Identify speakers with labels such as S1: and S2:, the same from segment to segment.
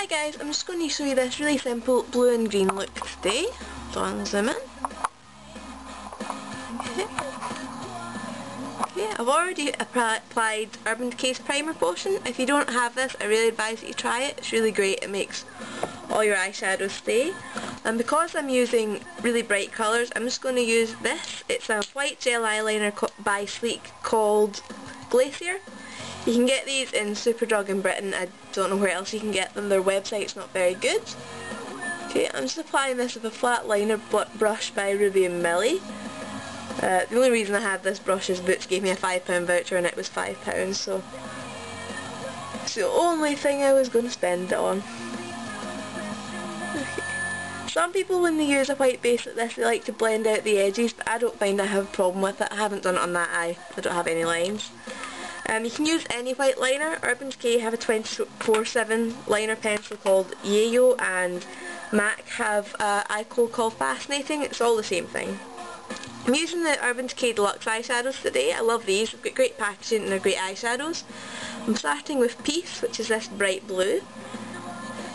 S1: Hi guys, I'm just going to show you this really simple blue and green look today. So I'll zoom in. Okay, I've already applied Urban Decay's primer potion. If you don't have this, I really advise that you try it. It's really great, it makes all your eyeshadows stay. And because I'm using really bright colours, I'm just going to use this. It's a white gel eyeliner by Sleek called Glacier. You can get these in Superdrug in Britain. I don't know where else you can get them. Their website's not very good. Okay, I'm just applying this with a flat liner brush by Ruby and Millie. The only reason I have this brush is Boots gave me a £5 voucher and it was £5, so it's the only thing I was going to spend it on. Okay. Some people, when they use a white base like this, they like to blend out the edges, but I don't find I have a problem with it. I haven't done it on that eye. I don't have any lines. You can use any white liner. Urban Decay have a 24/7 liner pencil called Yayo, and MAC have an eye code called Fascinating. It's all the same thing. I'm using the Urban Decay Deluxe eyeshadows today. I love these. They've got great packaging and they're great eyeshadows. I'm starting with Peace, which is this bright blue.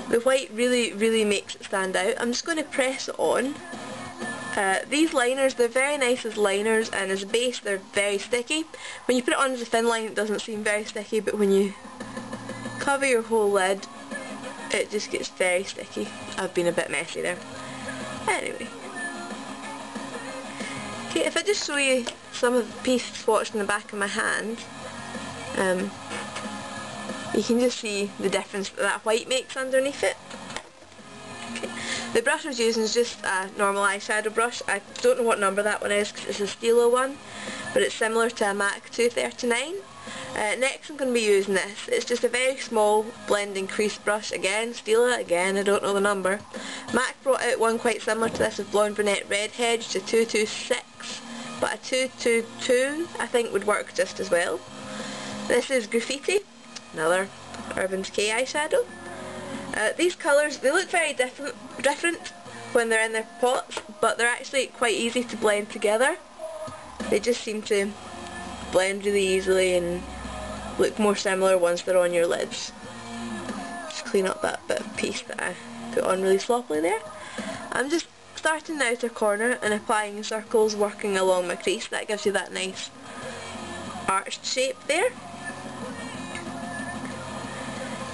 S1: The white really makes it stand out. I'm just going to press it on. These liners, they're very nice as liners, and as a base they're very sticky. When you put it on as a thin line it doesn't seem very sticky, but when you cover your whole lid it just gets very sticky. I've been a bit messy there. Anyway. Okay, if I just show you some of the Peace swatched in the back of my hand, you can just see the difference that white makes underneath it. Okay. The brush I was using is just a normal eyeshadow brush. I don't know what number that one is because it's a Stilo one, but it's similar to a MAC 239. Next I'm going to be using this. It's just a very small blending crease brush, again Stilo, again I don't know the number. MAC brought out one quite similar to this with Blonde Brunette Red Hedge to 226, but a 222 I think would work just as well. This is Graffitti, another Urban Decay eyeshadow. These colours, they look very different when they're in their pots, but they're actually quite easy to blend together. They just seem to blend really easily and look more similar once they're on your lids. Just clean up that bit of Peace that I put on really sloppily there. I'm just starting the outer corner and applying circles working along my crease. That gives you that nice arched shape there.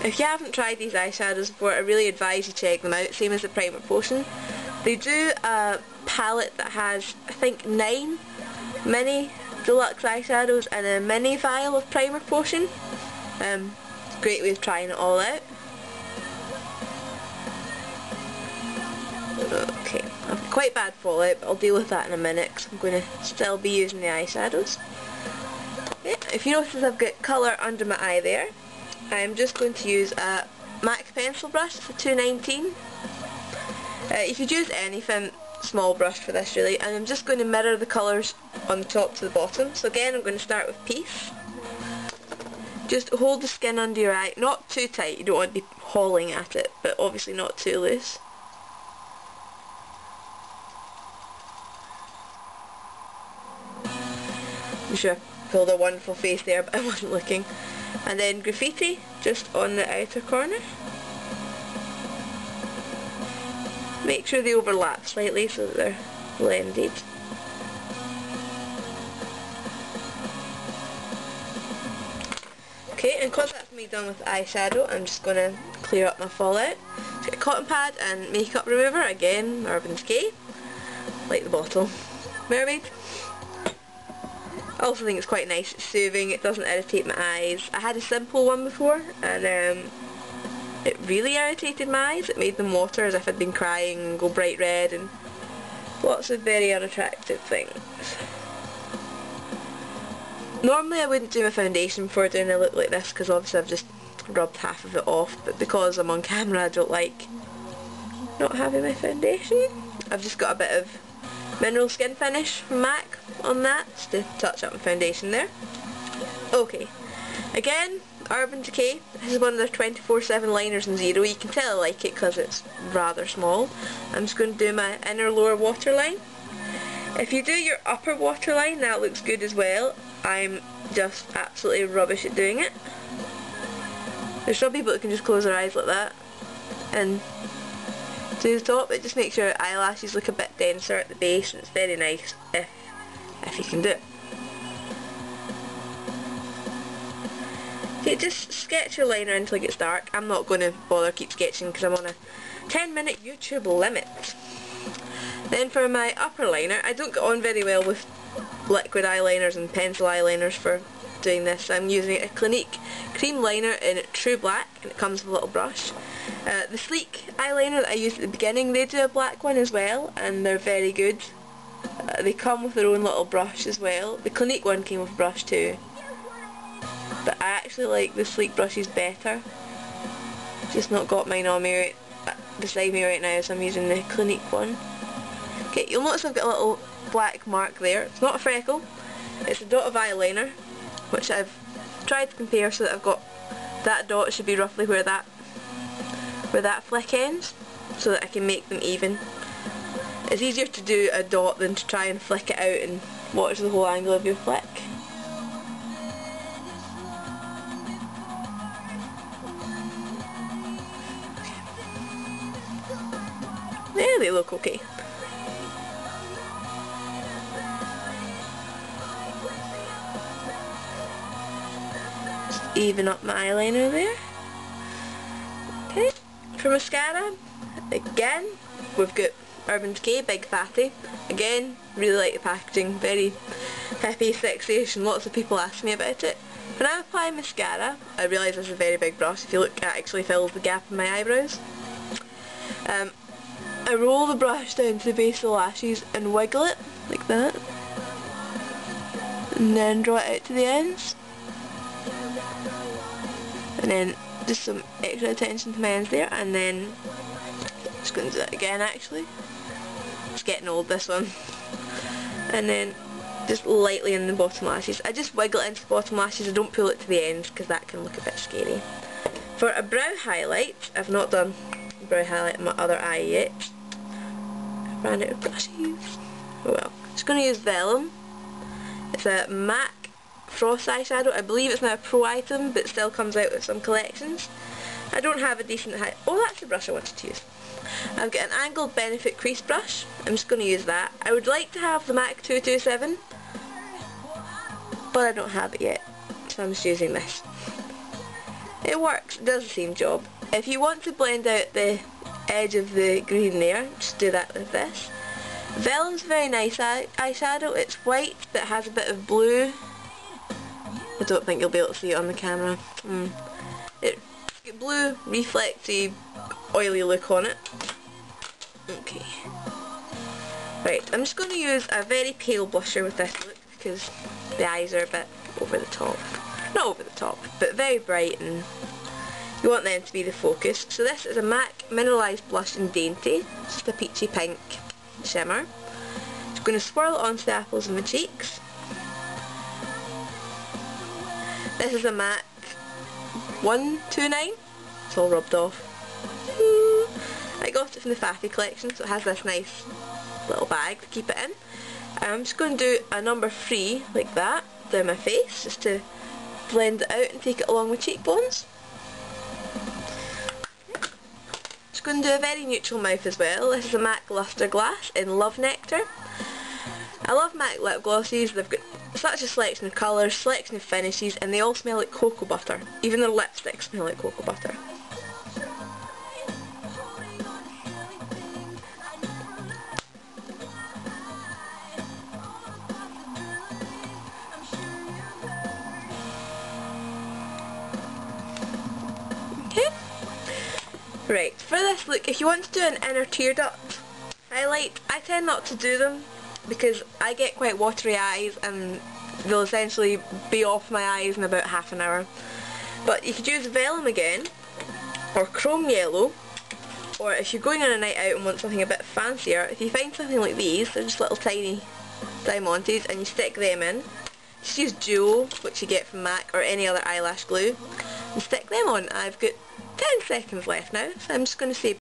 S1: If you haven't tried these eyeshadows before, I really advise you check them out, same as the primer potion. They do a palette that has, I think, 9 mini deluxe eyeshadows and a mini vial of primer potion. Great way of trying it all out. Okay, I've quite bad fallout, but I'll deal with that in a minute because I'm going to still be using the eyeshadows. Okay, if you notice I've got colour under my eye there, I'm just going to use a MAC pencil brush. It's a 219. You could use any small brush for this really, and I'm just going to mirror the colours on the top to the bottom. So again I'm going to start with Peace. Just hold the skin under your eye, not too tight, you don't want to be hauling at it, but obviously not too loose. I'm sure I pulled a wonderful face there, but I wasn't looking. And then Graffitti just on the outer corner. Make sure they overlap slightly so that they're blended. Okay, and because that's me done with eyeshadow, I'm just going to clear up my fallout. Get a cotton pad and makeup remover, again Urban Decay, like the bottle. Mermaid. I also think it's quite nice, it's soothing, it doesn't irritate my eyes. I had a simple one before and it really irritated my eyes. It made them water as if I'd been crying and go bright red and lots of very unattractive things. Normally I wouldn't do my foundation before doing a look like this because obviously I've just rubbed half of it off, but because I'm on camera I don't like not having my foundation. I've just got a bit of mineral skin finish from MAC on that, just to touch up my foundation there. Okay, again, Urban Decay, this is one of their 24/7 liners in Zero. You can tell I like it because it's rather small. I'm just going to do my inner lower waterline. If you do your upper waterline, that looks good as well. I'm just absolutely rubbish at doing it. There's some people that can just close their eyes like that. and to the top. It just makes your eyelashes look a bit denser at the base, and it's very nice if you can do it. Okay, just sketch your liner until it gets dark. I'm not going to bother keep sketching because I'm on a 10-minute YouTube limit. Then for my upper liner, I don't get on very well with liquid eyeliners and pencil eyeliners for doing this. I'm using a Clinique cream liner in True Black, and it comes with a little brush. The sleek eyeliner that I used at the beginning, they do a black one as well, and they're very good. They come with their own little brush as well. The Clinique one came with a brush too, but I actually like the sleek brushes better. Just not got mine on me beside me right now, so I'm using the Clinique one. Okay, you'll notice I've got a little black mark there. It's not a freckle, it's a dot of eyeliner, which I've tried to compare so that I've got that dot should be roughly where that flick ends, so that I can make them even. It's easier to do a dot than to try and flick it out and watch the whole angle of your flick. There, they look okay. Just even up my eyeliner there. Okay, for mascara, again, we've got Urban Decay Big Fatty. Again, really like the packaging, very hippie, sexy-ish, and lots of people ask me about it. When I apply mascara, I realise this is a very big brush. If you look, it actually fills the gap in my eyebrows. I roll the brush down to the base of the lashes and wiggle it, like that. And then draw it out to the ends. And then just some extra attention to my ends there, and then just going to do that again actually. It's getting old, this one. And then just lightly in the bottom lashes. I just wiggle it into the bottom lashes, I don't pull it to the ends because that can look a bit scary. For a brow highlight, I've not done a brow highlight in my other eye yet. I've ran out of brushes. Oh well. Just going to use Vellum. It's a MAC Frost eyeshadow. I believe it's now a pro item, but it still comes out with some collections. I don't have a decent oh, that's the brush I wanted to use. I've got an angled Benefit crease brush. I'm just going to use that. I would like to have the MAC 227, but I don't have it yet, so I'm just using this. It works, it does the same job. If you want to blend out the edge of the green there, just do that with this. Vellum's a very nice eyeshadow. It's white but has a bit of blue. I don't think you'll be able to see it on the camera. It's got blue, reflecty, oily look on it. Okay. Right, I'm just going to use a very pale blusher with this look because the eyes are a bit over the top. Not over the top, but very bright, and you want them to be the focus. So this is a MAC Mineralize blush in Dainty. It's just a peachy pink shimmer. Just going to swirl it onto the apples of my cheeks. This is a MAC 129. It's all rubbed off. I got it from the Faffy collection, so it has this nice little bag to keep it in. I'm just going to do a number 3 like that down my face, just to blend it out and take it along my cheekbones. Just going to do a very neutral mouth as well. This is a MAC Lustreglass in Love Nectar. I love MAC lip glosses. They've got such a selection of colours, selection of finishes, and they all smell like cocoa butter. Even their lipsticks smell like cocoa butter. Okay. Right, for this look, if you want to do an inner tear duct highlight, I tend not to do them because I get quite watery eyes and they'll essentially be off my eyes in about half an hour. But you could use Vellum again, or Chrome Yellow, or if you're going on a night out and want something a bit fancier, if you find something like these, they're just little tiny diamantes, and you stick them in. Just use Duo, which you get from MAC, or any other eyelash glue, and stick them on. I've got 10 seconds left now, so I'm just going to say